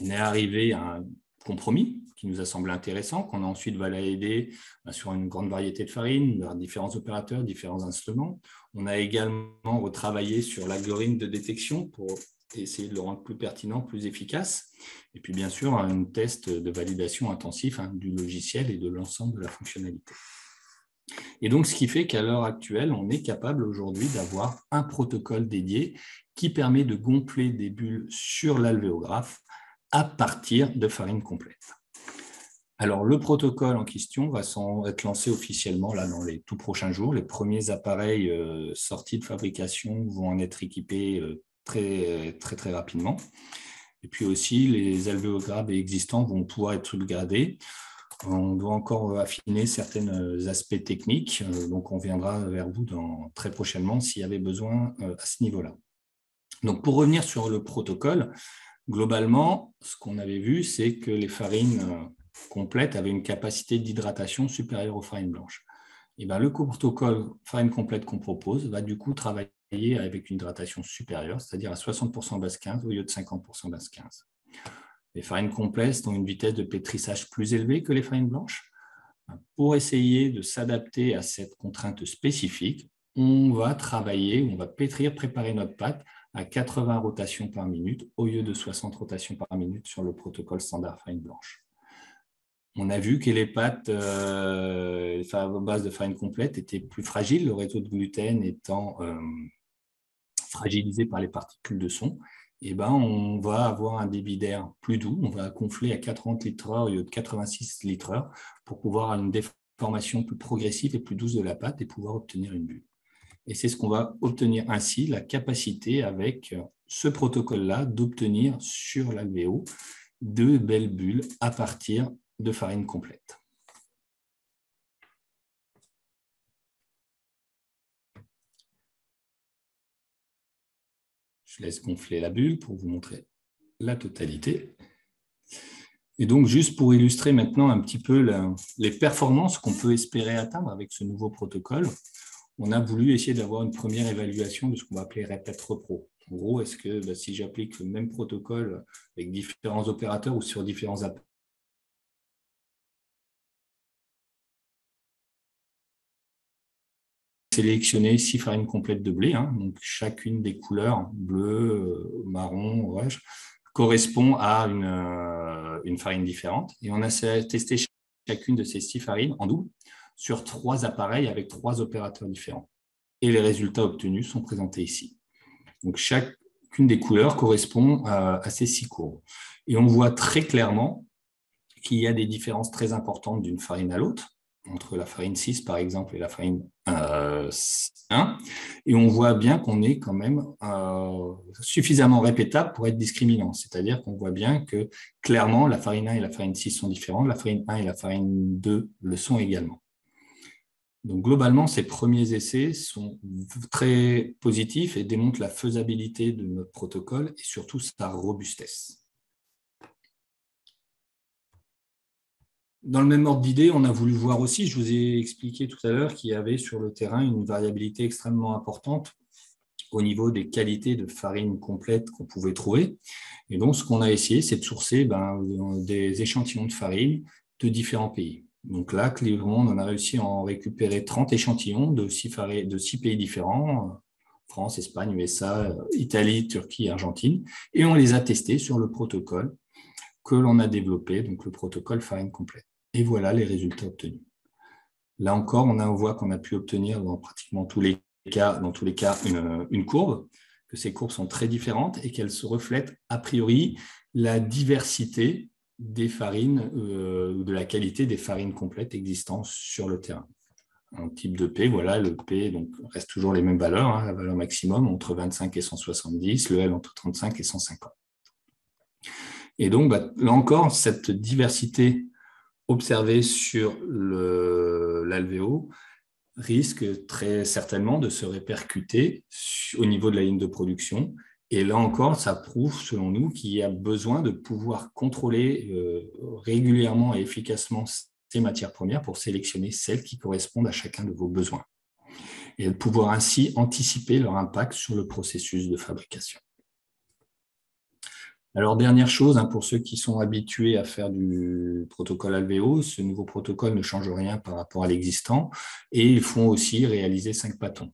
On est arrivé à un compromis qui nous a semblé intéressant, qu'on a ensuite validé sur une grande variété de farines, différents opérateurs, différents instruments. On a également retravaillé sur l'algorithme de détection pour essayer de le rendre plus pertinent, plus efficace. Et puis, bien sûr, un test de validation intensif du logiciel et de l'ensemble de la fonctionnalité. Et donc, ce qui fait qu'à l'heure actuelle, on est capable aujourd'hui d'avoir un protocole dédié qui permet de gonfler des bulles sur l'alvéographe à partir de farine complète. Alors, le protocole en question va être lancé officiellement là, dans les tout prochains jours. Les premiers appareils sortis de fabrication vont en être équipés très rapidement. Et puis aussi, les alvéographes existants vont pouvoir être upgradés. On doit encore affiner certains aspects techniques, donc on viendra vers vous très prochainement s'il y avait besoin à ce niveau-là. Donc, pour revenir sur le protocole, Globalement, ce qu'on avait vu, c'est que les farines complètes avaient une capacité d'hydratation supérieure aux farines blanches. Et bien, le protocole farine complète qu'on propose va du coup travailler avec une hydratation supérieure, c'est-à-dire à 60% base 15 au lieu de 50% base 15. Les farines complètes ont une vitesse de pétrissage plus élevée que les farines blanches. Pour essayer de s'adapter à cette contrainte spécifique, on va travailler, on va pétrir, préparer notre pâte à 80 rotations par minute au lieu de 60 rotations par minute sur le protocole standard farine blanche. On a vu que les pâtes à base de farine complète étaient plus fragiles, le réseau de gluten étant fragilisé par les particules de son. Et ben, on va avoir un débit d'air plus doux, on va gonfler à 40 litres/heure au lieu de 86 litres/heure pour pouvoir avoir une déformation plus progressive et plus douce de la pâte et pouvoir obtenir une bulle. Et c'est ce qu'on va obtenir ainsi, la capacité avec ce protocole-là d'obtenir sur l'alvéo de belles bulles à partir de farine complète. Je laisse gonfler la bulle pour vous montrer la totalité. Et donc, juste pour illustrer maintenant un petit peu les performances qu'on peut espérer atteindre avec ce nouveau protocole, on a voulu essayer d'avoir une première évaluation de ce qu'on va appeler répète-repro. En gros, est-ce que si j'applique le même protocole avec différents opérateurs ou sur différents appareils, sélectionner 6 farines complètes de blé, donc chacune des couleurs bleu, marron, orange, correspond à une farine différente. Et on a testé chacune de ces 6 farines en double sur 3 appareils avec 3 opérateurs différents. Et les résultats obtenus sont présentés ici. Donc chacune des couleurs correspond à ces 6 courbes. Et on voit très clairement qu'il y a des différences très importantes d'une farine à l'autre, entre la farine 6 par exemple et la farine 1, et on voit bien qu'on est quand même suffisamment répétable pour être discriminant, c'est-à-dire qu'on voit bien que clairement la farine 1 et la farine 6 sont différentes, la farine 1 et la farine 2 le sont également. Donc globalement, ces premiers essais sont très positifs et démontrent la faisabilité de notre protocole et surtout sa robustesse. Dans le même ordre d'idée, on a voulu voir aussi, je vous ai expliqué tout à l'heure qu'il y avait sur le terrain une variabilité extrêmement importante au niveau des qualités de farine complète qu'on pouvait trouver. Et donc, ce qu'on a essayé, c'est de sourcer des échantillons de farine de différents pays. Donc là, clairement, on a réussi à en récupérer 30 échantillons de 6 pays différents, France, Espagne, USA, Italie, Turquie, Argentine, et on les a testés sur le protocole que l'on a développé, donc le protocole farine complète. Et voilà les résultats obtenus. Là encore, on voit qu'on a pu obtenir dans pratiquement tous les cas, une courbe, que ces courbes sont très différentes et qu'elles se reflètent a priori la diversité des farines, de la qualité des farines complètes existantes sur le terrain. Un type de P, voilà, le P donc, reste toujours les mêmes valeurs, la valeur maximum entre 25 et 170, le L entre 35 et 150. Et donc, là encore, cette diversité observée sur l'alvéo risque très certainement de se répercuter au niveau de la ligne de production. Et là encore, ça prouve, selon nous, qu'il y a besoin de pouvoir contrôler régulièrement et efficacement ces matières premières pour sélectionner celles qui correspondent à chacun de vos besoins et de pouvoir ainsi anticiper leur impact sur le processus de fabrication. Alors, dernière chose, pour ceux qui sont habitués à faire du protocole alvéo, ce nouveau protocole ne change rien par rapport à l'existant et ils font aussi réaliser 5 pâtons.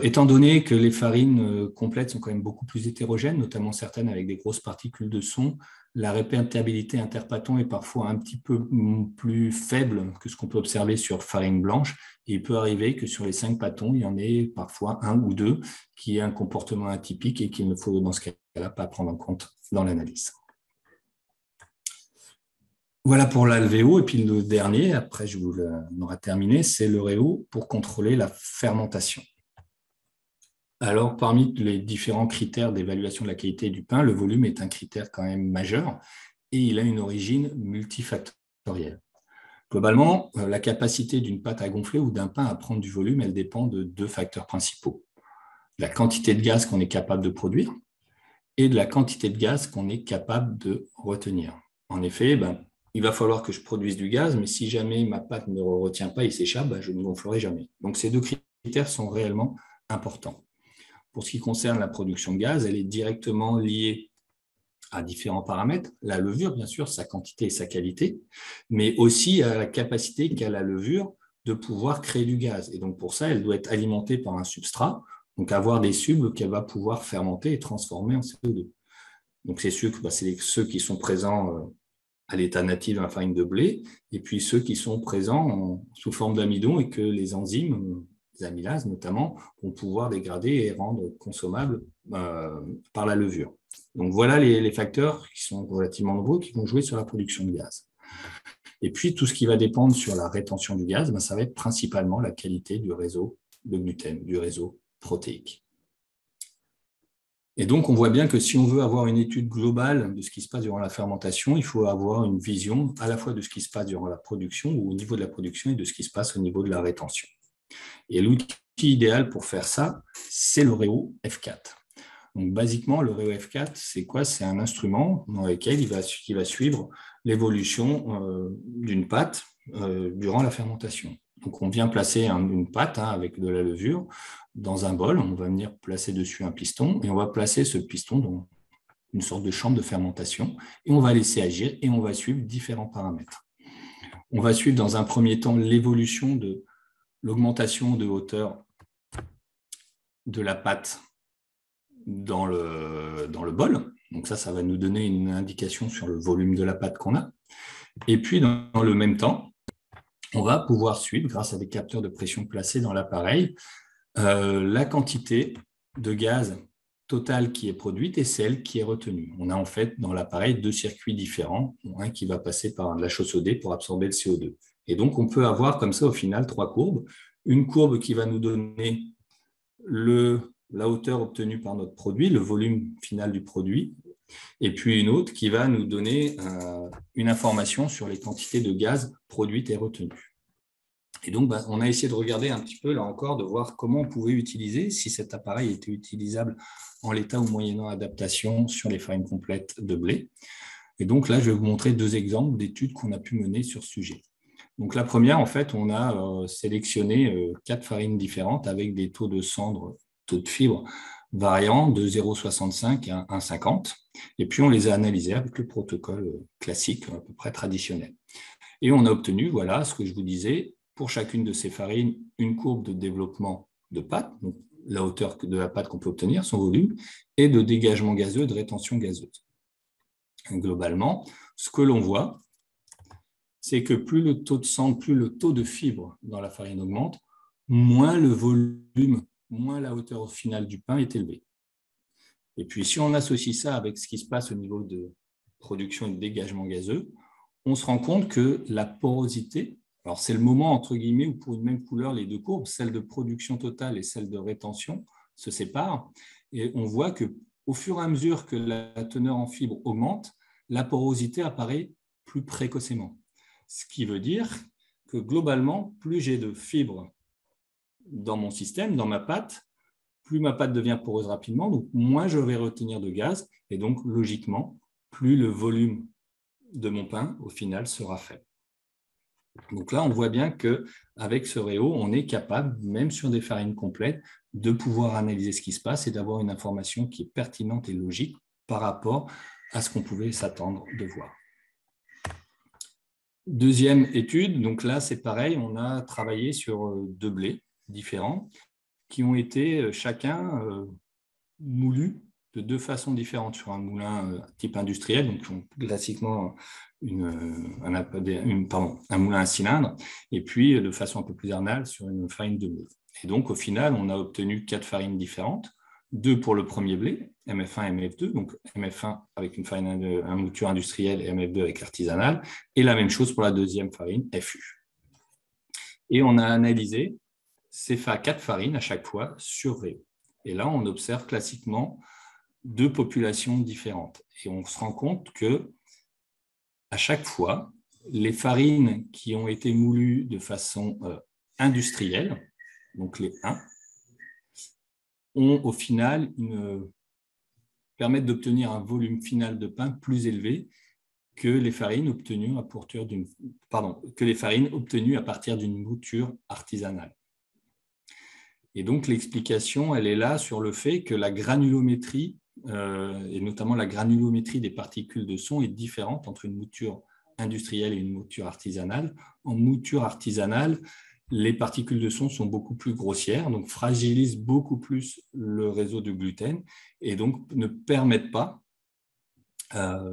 Étant donné que les farines complètes sont quand même beaucoup plus hétérogènes, notamment certaines avec des grosses particules de son, la répétabilité interpâton est parfois un petit peu plus faible que ce qu'on peut observer sur farine blanche. Et il peut arriver que sur les 5 pâtons, il y en ait parfois 1 ou 2 qui aient un comportement atypique et qu'il ne faut dans ce cas-là pas prendre en compte dans l'analyse. Voilà pour l'alvéo. Et puis le dernier, après je vous l'aurai terminé, c'est le réo pour contrôler la fermentation. Alors, parmi les différents critères d'évaluation de la qualité du pain, le volume est un critère quand même majeur et il a une origine multifactorielle. Globalement, la capacité d'une pâte à gonfler ou d'un pain à prendre du volume, elle dépend de 2 facteurs principaux. La quantité de gaz qu'on est capable de produire et de la quantité de gaz qu'on est capable de retenir. En effet, il va falloir que je produise du gaz, mais si jamais ma pâte ne le retient pas, il s'échappe, je ne gonflerai jamais. Donc ces deux critères sont réellement importants. Pour ce qui concerne la production de gaz, elle est directement liée à différents paramètres. La levure, bien sûr, sa quantité et sa qualité, mais aussi à la capacité qu'a la levure de pouvoir créer du gaz. Et donc pour ça, elle doit être alimentée par un substrat, donc avoir des sucres qu'elle va pouvoir fermenter et transformer en CO2. Donc ces sucres, c'est ceux qui sont présents à l'état natif dans la farine de blé, et puis ceux qui sont présents sous forme d'amidon et que les enzymes, les amylases notamment, vont pouvoir dégrader et rendre consommables par la levure. Donc voilà les facteurs qui sont relativement nombreux qui vont jouer sur la production de gaz. Et puis tout ce qui va dépendre sur la rétention du gaz, ça va être principalement la qualité du réseau de gluten, du réseau protéique. Et donc, on voit bien que si on veut avoir une étude globale de ce qui se passe durant la fermentation, il faut avoir une vision à la fois de ce qui se passe durant la production ou au niveau de la production et de ce qui se passe au niveau de la rétention. Et l'outil idéal pour faire ça, c'est le Réo F4. Donc, basiquement, le Réo F4, c'est quoi? C'est un instrument dans lequel il va suivre l'évolution d'une pâte durant la fermentation. Donc, on vient placer une pâte avec de la levure dans un bol. On va venir placer dessus un piston et on va placer ce piston dans une sorte de chambre de fermentation et on va laisser agir et on va suivre différents paramètres. On va suivre dans un premier temps l'évolution de l'augmentation de hauteur de la pâte dans le bol. Donc ça va nous donner une indication sur le volume de la pâte qu'on a. Et puis, dans le même temps, on va pouvoir suivre, grâce à des capteurs de pression placés dans l'appareil, la quantité de gaz totale qui est produite et celle qui est retenue. On a en fait dans l'appareil deux circuits différents, un qui va passer par de la chausse-à-eau pour absorber le CO2. Et donc, on peut avoir comme ça au final trois courbes. Une courbe qui va nous donner la hauteur obtenue par notre produit, le volume final du produit, et puis une autre qui va nous donner une information sur les quantités de gaz produites et retenues. Et donc, on a essayé de regarder un petit peu, là encore, de voir comment on pouvait utiliser, si cet appareil était utilisable en l'état ou moyennant adaptation sur les farines complètes de blé. Et donc là, je vais vous montrer deux exemples d'études qu'on a pu mener sur ce sujet. Donc la première, en fait, on a sélectionné 4 farines différentes avec des taux de cendre, taux de fibre variant de 0,65 à 1,50. Et puis, on les a analysés avec le protocole classique, à peu près traditionnel. Et on a obtenu, voilà, ce que je vous disais, pour chacune de ces farines, une courbe de développement de pâte, donc la hauteur de la pâte qu'on peut obtenir, son volume, et de dégagement gazeux et de rétention gazeuse. Globalement, ce que l'on voit, c'est que plus le taux de cendre, plus le taux de fibre dans la farine augmente, moins le volume, moins la hauteur finale du pain est élevée. Et puis, si on associe ça avec ce qui se passe au niveau de production et de dégagement gazeux, on se rend compte que la porosité, alors c'est le moment, entre guillemets, où pour une même couleur, les deux courbes, celle de production totale et celle de rétention, se séparent. Et on voit qu'au fur et à mesure que la teneur en fibre augmente, la porosité apparaît plus précocement. Ce qui veut dire que globalement, plus j'ai de fibres dans mon système, dans ma pâte, plus ma pâte devient poreuse rapidement, donc moins je vais retenir de gaz, et donc logiquement, plus le volume de mon pain, au final, sera faible. Donc là, on voit bien qu'avec ce Réo, on est capable, même sur des farines complètes, de pouvoir analyser ce qui se passe et d'avoir une information qui est pertinente et logique par rapport à ce qu'on pouvait s'attendre de voir. Deuxième étude, donc là, c'est pareil, on a travaillé sur 2 blés différents qui ont été chacun moulus de 2 façons différentes sur un moulin type industriel, donc classiquement un moulin à cylindre, et puis de façon un peu plus anale sur une farine de blé. Et donc au final, on a obtenu 4 farines différentes, 2 pour le premier blé, MF1 et MF2, donc MF1 avec une farine à mouture industrielle et MF2 avec l'artisanale, et la même chose pour la deuxième farine, FU. Et on a analysé ces 4 farines à chaque fois sur Réo. Et là, on observe classiquement 2 populations différentes. Et on se rend compte que à chaque fois, les farines qui ont été moulues de façon industrielle, donc les 1, ont au final permettent d'obtenir un volume final de pain plus élevé que les farines obtenues à partir d'une mouture artisanale. Et donc, l'explication, elle est là sur le fait que la granulométrie, et notamment la granulométrie des particules de son, est différente entre une mouture industrielle et une mouture artisanale. En mouture artisanale, les particules de son sont beaucoup plus grossières, donc fragilisent beaucoup plus le réseau de gluten et donc ne permettent pas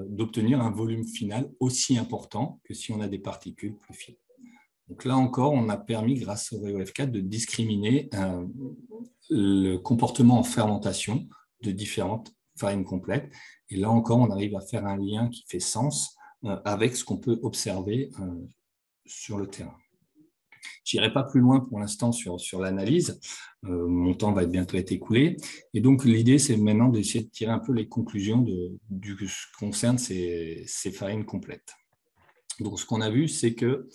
d'obtenir un volume final aussi important que si on a des particules plus fines. Donc là encore, on a permis, grâce au ReoF4, de discriminer le comportement en fermentation de différentes farines complètes. Et là encore, on arrive à faire un lien qui fait sens avec ce qu'on peut observer sur le terrain. Je n'irai pas plus loin pour l'instant sur l'analyse. Mon temps va bientôt être écoulé. Et donc, l'idée, c'est maintenant d'essayer de tirer un peu les conclusions de ce qui concerne ces farines complètes. Donc, ce qu'on a vu, c'est que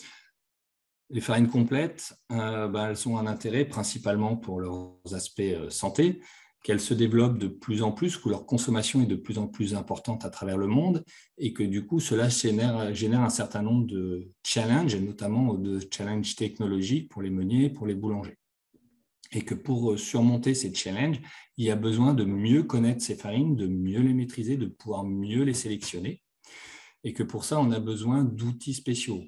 les farines complètes, elles ont un intérêt principalement pour leurs aspects santé, qu'elles se développent de plus en plus, que leur consommation est de plus en plus importante à travers le monde et que du coup, cela génère un certain nombre de challenges, et notamment de challenges technologiques pour les meuniers, pour les boulangers. Et que pour surmonter ces challenges, il y a besoin de mieux connaître ces farines, de mieux les maîtriser, de pouvoir mieux les sélectionner. Et que pour ça, on a besoin d'outils spéciaux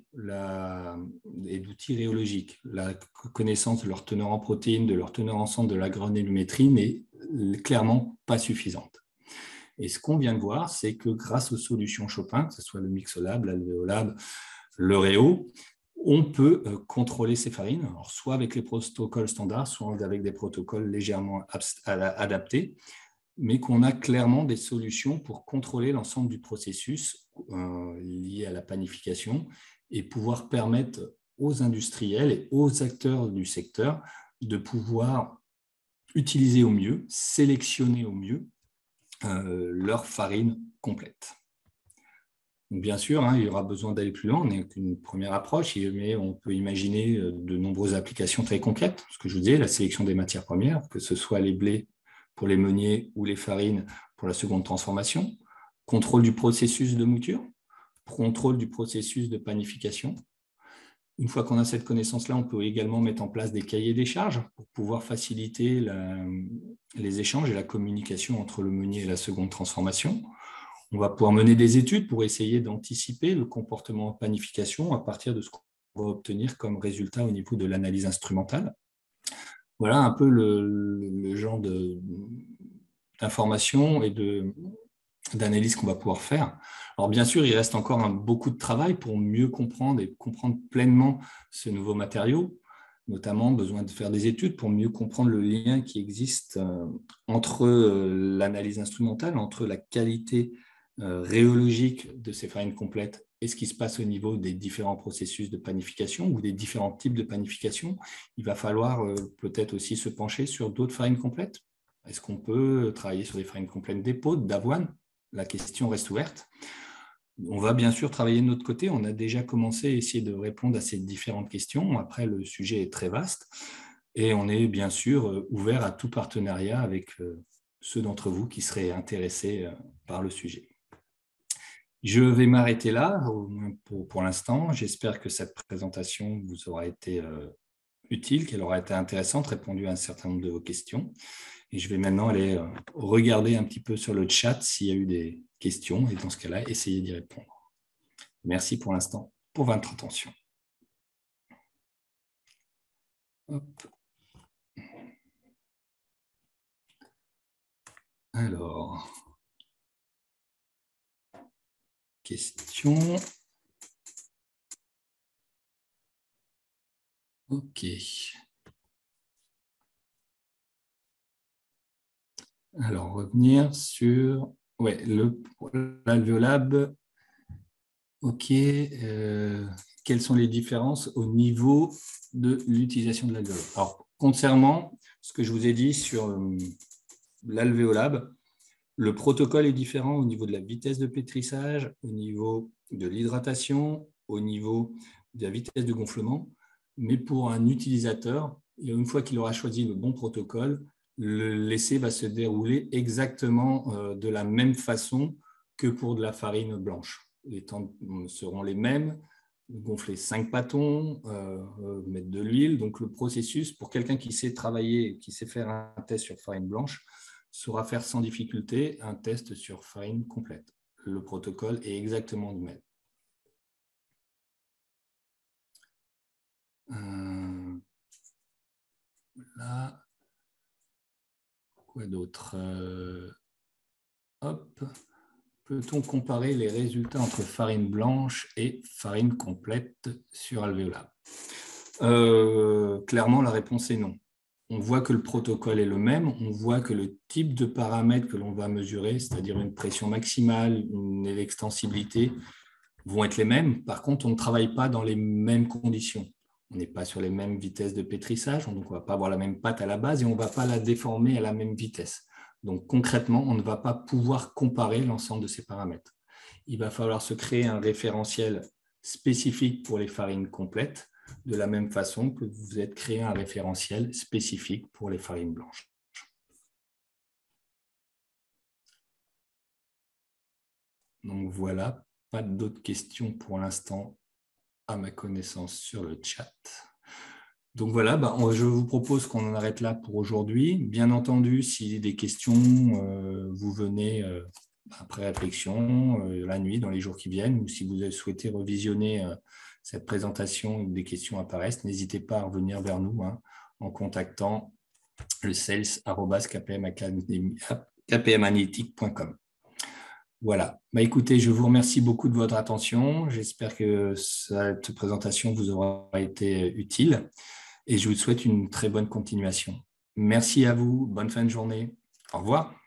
et d'outils rhéologiques. La connaissance de leur teneur en protéines, de leur teneur en sang, de la granulométrie n'est clairement pas suffisante. Et ce qu'on vient de voir, c'est que grâce aux solutions Chopin, que ce soit le Mixolab, l'Alvéolab, le Réo, on peut contrôler ces farines, alors soit avec les protocoles standards, soit avec des protocoles légèrement adaptés, mais qu'on a clairement des solutions pour contrôler l'ensemble du processus lié à la panification et pouvoir permettre aux industriels et aux acteurs du secteur de pouvoir utiliser au mieux, sélectionner au mieux leur farine complète. Donc, bien sûr, il y aura besoin d'aller plus loin, on n'est qu'une première approche, mais on peut imaginer de nombreuses applications très concrètes. Ce que je vous disais, la sélection des matières premières, que ce soit les blés pour les meuniers ou les farines pour la seconde transformation, contrôle du processus de mouture, contrôle du processus de panification. Une fois qu'on a cette connaissance-là, on peut également mettre en place des cahiers des charges pour pouvoir faciliter les échanges et la communication entre le meunier et la seconde transformation. On va pouvoir mener des études pour essayer d'anticiper le comportement en panification à partir de ce qu'on va obtenir comme résultat au niveau de l'analyse instrumentale. Voilà un peu le genre d'informations et d'analyse qu'on va pouvoir faire. Alors bien sûr, il reste encore beaucoup de travail pour mieux comprendre et comprendre pleinement ce nouveau matériau, notamment besoin de faire des études pour mieux comprendre le lien qui existe entre l'analyse instrumentale, entre la qualité rhéologique de ces farines complètes et ce qui se passe au niveau des différents processus de panification ou des différents types de panification. Il va falloir peut-être aussi se pencher sur d'autres farines complètes. Est-ce qu'on peut travailler sur des farines complètes d'épeautre, d'avoine? La question reste ouverte. On va bien sûr travailler de notre côté. On a déjà commencé à essayer de répondre à ces différentes questions. Après, le sujet est très vaste et on est bien sûr ouvert à tout partenariat avec ceux d'entre vous qui seraient intéressés par le sujet. Je vais m'arrêter là, au moins pour l'instant. J'espère que cette présentation vous aura été utile, qu'elle aura été intéressante, répondu à un certain nombre de vos questions. Et je vais maintenant aller regarder un petit peu sur le chat s'il y a eu des questions et dans ce cas-là, essayer d'y répondre. Merci pour l'instant pour votre attention. Hop. Alors, question. OK. Alors, revenir sur l'Alvéolab. OK. Quelles sont les différences au niveau de l'utilisation de l'alvéolab? Alors, concernant ce que je vous ai dit sur l'Alvéolab, le protocole est différent au niveau de la vitesse de pétrissage, au niveau de l'hydratation, au niveau de la vitesse de gonflement. Mais pour un utilisateur, une fois qu'il aura choisi le bon protocole, l'essai va se dérouler exactement de la même façon que pour de la farine blanche. Les temps seront les mêmes. Gonfler 5 pâtons, mettre de l'huile. Donc, le processus, pour quelqu'un qui sait travailler, qui sait faire un test sur farine blanche, saura faire sans difficulté un test sur farine complète. Le protocole est exactement le même. Là. Quoi d'autre? Hop. Peut-on comparer les résultats entre farine blanche et farine complète sur Alveolab? Clairement, la réponse est non. On voit que le protocole est le même, on voit que le type de paramètres que l'on va mesurer, c'est-à-dire une pression maximale, une extensibilité, vont être les mêmes. Par contre, on ne travaille pas dans les mêmes conditions. On n'est pas sur les mêmes vitesses de pétrissage, donc on ne va pas avoir la même pâte à la base et on ne va pas la déformer à la même vitesse. Donc concrètement, on ne va pas pouvoir comparer l'ensemble de ces paramètres. Il va falloir se créer un référentiel spécifique pour les farines complètes, de la même façon que vous êtes créé un référentiel spécifique pour les farines blanches. Donc voilà, pas d'autres questions pour l'instant à ma connaissance sur le chat. Donc voilà, je vous propose qu'on en arrête là pour aujourd'hui. Bien entendu, si des questions, vous venez après réflexion, la nuit, dans les jours qui viennent, ou si vous souhaitez revisionner cette présentation, des questions apparaissent, n'hésitez pas à revenir vers nous en contactant le sales@kpmanalytic.com. Voilà. Écoutez, je vous remercie beaucoup de votre attention. J'espère que cette présentation vous aura été utile et je vous souhaite une très bonne continuation. Merci à vous. Bonne fin de journée. Au revoir.